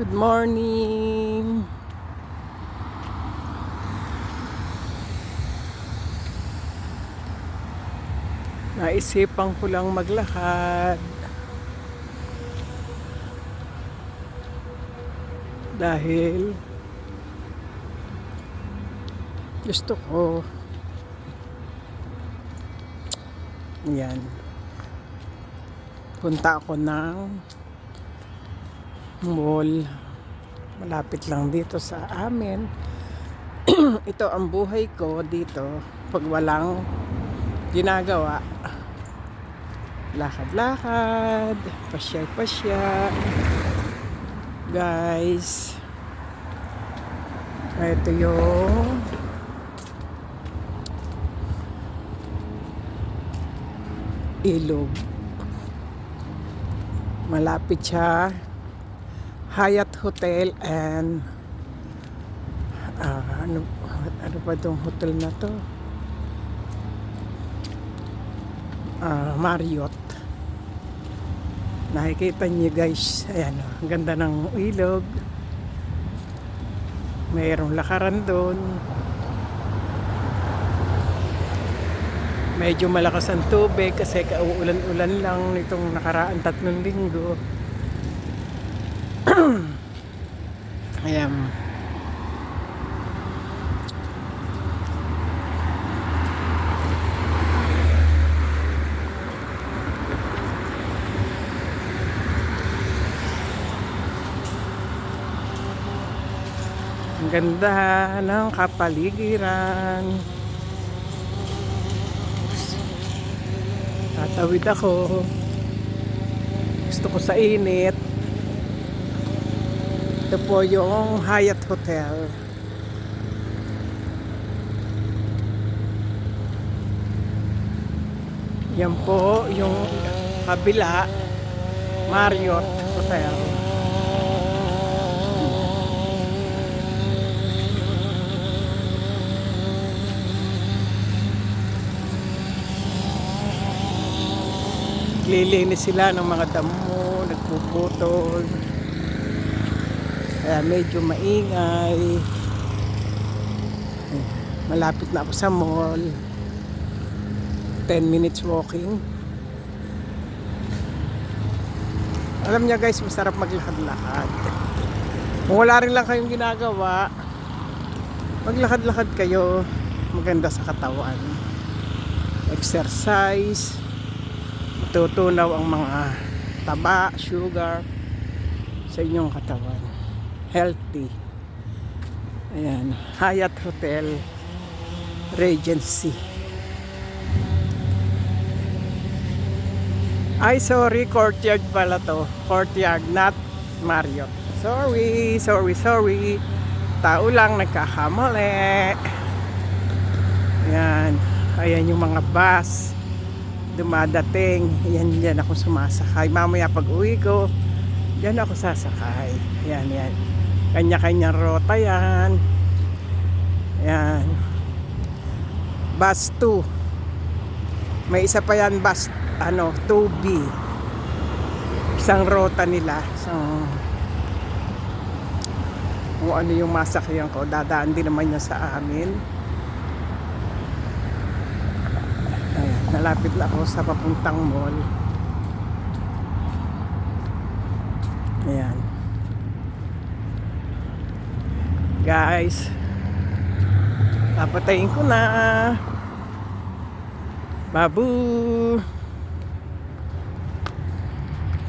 Good morning. Naisipan ko lang maglakad dahil gusto ko yan, punta ako ng mall malapit lang dito sa amin. Ito ang buhay ko dito pag walang ginagawa, lakad-lakad, pasyal-pasyal. Guys, ito yung ilog, malapit siya Hyatt Hotel and ano ba tong hotel na to? Marriott. Nakikita niyo guys, ayan, ang ganda ng ilog, mayroong lakaran doon, medyo malakas ang tubig kasi kauulan-ulan lang nitong nakaraan 3 linggo. Ayan, ang ganda ng kapaligiran. Tatawid ako, gusto ko sa init. Ito po yung Hyatt Hotel. Yan po yung kabila, Marriott Hotel. Lilinis sila ng mga damo, nagpuputol, kaya medyo maingay. Malapit na ako sa mall, 10 minutes walking. Alam niya guys, masarap maglakad-lakad. Kung wala rin lang kayong ginagawa, maglakad-lakad kayo, maganda sa katawan, exercise, tutunaw ang mga taba, sugar sa inyong katawan, healthy. Ayan, Hyatt Hotel Regency. Ay sorry, Courtyard pala to, Courtyard, not Marriott. Sorry, tao lang nagkakamali. Ayan, ayan yung mga bus dumadating. Yan ako sumasakay. Mamaya pag uwi ko, yan ako sasakay. Yan. Kanya-kanyang rota yan. Yan. Bus 2. May isa pa yan, bus 2B. Isang rota nila. Kung ano yung masakyan ko, dadaan din naman niya sa amin. Nalapit na ako sa papuntang mall. Ayan. Guys, papatayin ko na. Babu!